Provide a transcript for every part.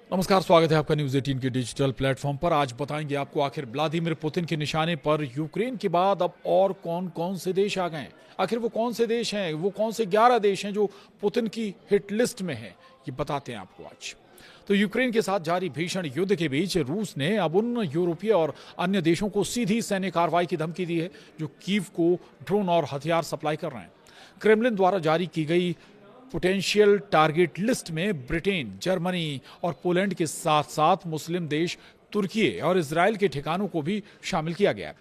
नमस्कार, स्वागत है आपका न्यूज 18 के डिजिटल प्लेटफॉर्म पर। आज बताएंगे आपको आखिर व्लादिमीर पुतिन के निशाने पर यूक्रेन के बाद अब और कौन कौन से देश आ गए हैं। आखिर वो कौन से देश हैं, वो कौन से 11 देश हैं जो पुतिन की हिट लिस्ट में हैं, ये बताते हैं आपको आज। तो यूक्रेन के साथ जारी भीषण युद्ध के बीच रूस ने अब उन यूरोपीय और अन्य देशों को सीधी सैन्य कार्रवाई की धमकी दी है जो कीव को ड्रोन और हथियार सप्लाई कर रहे हैं। क्रेमलिन द्वारा जारी की गई पोटेंशियल टारगेट लिस्ट में ब्रिटेन, जर्मनी और पोलैंड के साथ साथ मुस्लिम देश तुर्की और इजराइल के ठिकानों को भी शामिल किया गया है।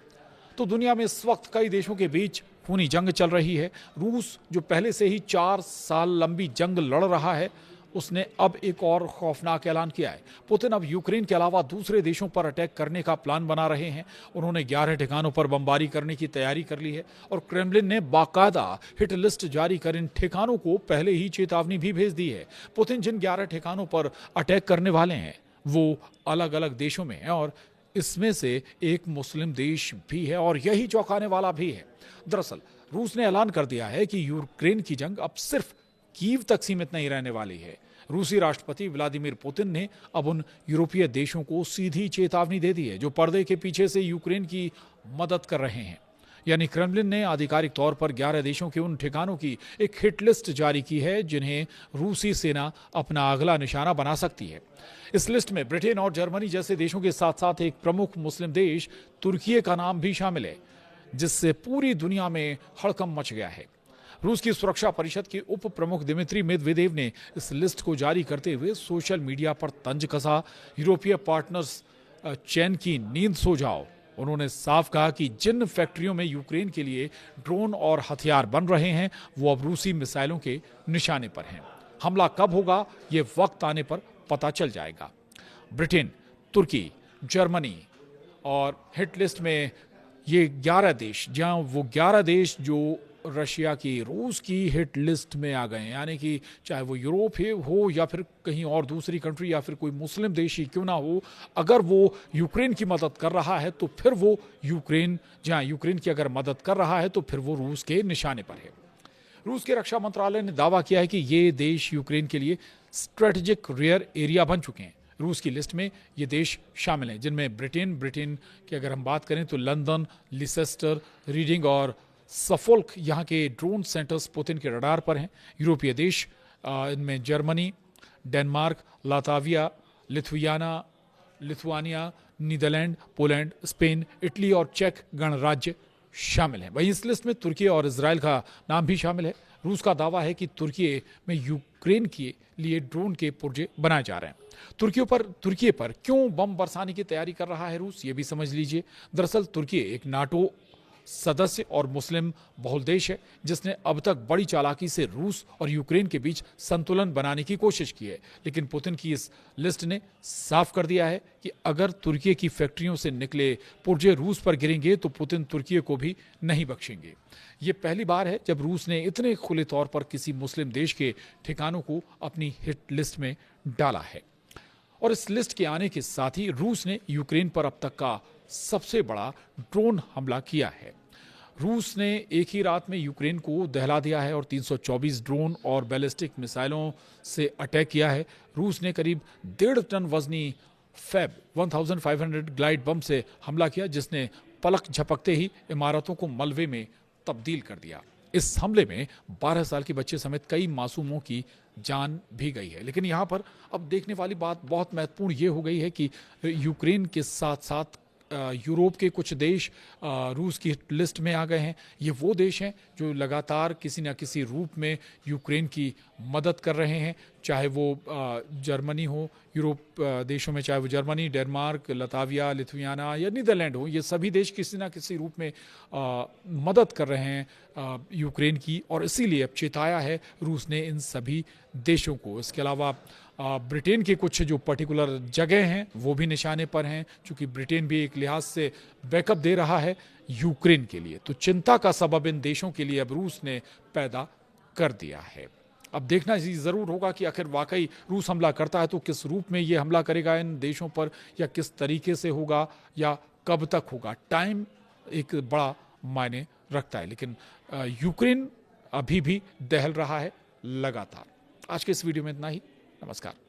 तो दुनिया में इस वक्त कई देशों के बीच खूनी जंग चल रही है। रूस, जो पहले से ही 4 साल लंबी जंग लड़ रहा है, उसने अब एक और खौफनाक ऐलान किया है। पुतिन अब यूक्रेन के अलावा दूसरे देशों पर अटैक करने का प्लान बना रहे हैं। उन्होंने 11 ठिकानों पर बमबारी करने की तैयारी कर ली है और क्रेमलिन ने बाकायदा हिट लिस्ट जारी कर इन ठिकानों को पहले ही चेतावनी भी भेज दी है। पुतिन जिन 11 ठिकानों पर अटैक करने वाले हैं वो अलग अलग देशों में हैं और इसमें से एक मुस्लिम देश भी है और यही चौंकाने वाला भी है। दरअसल रूस ने ऐलान कर दिया है कि यूक्रेन की जंग अब सिर्फ कीव तक सीमित नहीं रहने वाली है। रूसी राष्ट्रपति व्लादिमीर पुतिन ने अब उन यूरोपीय देशों को सीधी चेतावनी दे दी है जो पर्दे के पीछे से यूक्रेन की मदद कर रहे हैं। यानी क्रेमलिन ने आधिकारिक तौर पर 11 देशों के उन ठिकानों की एक हिट लिस्ट जारी की है जिन्हें रूसी सेना अपना अगला निशाना बना सकती है। इस लिस्ट में ब्रिटेन और जर्मनी जैसे देशों के साथ साथ एक प्रमुख मुस्लिम देश तुर्की का नाम भी शामिल है, जिससे पूरी दुनिया में हड़कंप मच गया है। रूस की सुरक्षा परिषद के उप प्रमुख दिमित्री मेदवेदेव ने इस लिस्ट को जारी करते हुए सोशल मीडिया पर तंज कसा, यूरोपीय पार्टनर्स चैन की नींद सो जाओ। उन्होंने साफ कहा कि जिन फैक्ट्रियों में यूक्रेन के लिए ड्रोन और हथियार बन रहे हैं वो अब रूसी मिसाइलों के निशाने पर हैं। हमला कब होगा ये वक्त आने पर पता चल जाएगा। ब्रिटेन, तुर्की, जर्मनी और हिट लिस्ट में ये 11 देश, जहां वो 11 देश जो रशिया की, रूस की हिट लिस्ट में आ गए हैं, यानी कि चाहे वो यूरोप हो या फिर कहीं और दूसरी कंट्री या फिर कोई मुस्लिम देश ही क्यों ना हो, अगर वो यूक्रेन की मदद कर रहा है तो फिर वो जहां यूक्रेन की अगर मदद कर रहा है तो फिर वो रूस के निशाने पर है। रूस के रक्षा मंत्रालय ने दावा किया है कि ये देश यूक्रेन के लिए स्ट्रेटेजिक रेयर एरिया बन चुके हैं। रूस की लिस्ट में ये देश शामिल हैं जिनमें ब्रिटेन की अगर हम बात करें तो लंदन, लिसेस्टर, रीडिंग और सफोल्क यहाँ के ड्रोन सेंटर्स पुतिन के रडार पर हैं। यूरोपीय देश, इनमें Germany, Denmark, Latvia, Lithuania, Netherland, Poland, Spain, Italy और चेक गणराज्य शामिल हैं। वहीं इस लिस्ट में तुर्की और इजराइल का नाम भी शामिल है। रूस का दावा है कि तुर्की में यूक्रेन के लिए ड्रोन के पुर्जे बनाए जा रहे हैं। तुर्की पर क्यों बम बरसाने की तैयारी कर रहा है रूस, ये भी समझ लीजिए। दरअसल तुर्की एक नाटो सदस्य और मुस्लिम बहुल देश है जिसने अब तक बड़ी चालाकी से रूस और यूक्रेन के बीच संतुलन बनाने की कोशिश की है। लेकिन पुतिन की इस लिस्ट ने साफ कर दिया है कि अगर तुर्की की फैक्ट्रियों से निकले पुर्जे रूस पर गिरेंगे तो पुतिन तुर्की को भी नहीं बख्शेंगे। ये पहली बार है जब रूस ने इतने खुले तौर पर किसी मुस्लिम देश के ठिकानों को अपनी हिट लिस्ट में डाला है। और इस लिस्ट के आने के साथ ही रूस ने यूक्रेन पर अब तक का सबसे बड़ा ड्रोन हमला किया है। रूस ने एक ही रात में यूक्रेन को दहला दिया है और 324 ड्रोन और बैलिस्टिक मिसाइलों से अटैक किया है। रूस ने करीब 1.5 टन वजनी फैब 1500 ग्लाइड बम से हमला किया जिसने पलक झपकते ही इमारतों को मलबे में तब्दील कर दिया। इस हमले में 12 साल के बच्चे समेत कई मासूमों की जान भी गई है। लेकिन यहाँ पर अब देखने वाली बात बहुत महत्वपूर्ण ये हो गई है कि यूक्रेन के साथ साथ यूरोप के कुछ देश रूस की लिस्ट में आ गए हैं। ये वो देश हैं जो लगातार किसी न किसी रूप में यूक्रेन की मदद कर रहे हैं, चाहे वो जर्मनी हो, यूरोप देशों में चाहे वो जर्मनी, डेनमार्क, लातविया, लिथुआनिया या नीदरलैंड हो, ये सभी देश किसी न किसी रूप में मदद कर रहे हैं यूक्रेन की। और इसीलिए अब चेताया है रूस ने इन सभी देशों को। इसके अलावा ब्रिटेन के कुछ जो पर्टिकुलर जगह हैं वो भी निशाने पर हैं, क्योंकि ब्रिटेन भी एक लिहाज से बैकअप दे रहा है यूक्रेन के लिए। तो चिंता का सबब इन देशों के लिए अब रूस ने पैदा कर दिया है। अब देखना जरूर होगा कि आखिर वाकई रूस हमला करता है तो किस रूप में ये हमला करेगा इन देशों पर, या किस तरीके से होगा, या कब तक होगा। टाइम एक बड़ा मायने रखता है, लेकिन यूक्रेन अभी भी दहल रहा है लगातार। आज के इस वीडियो में इतना ही। नमस्कार।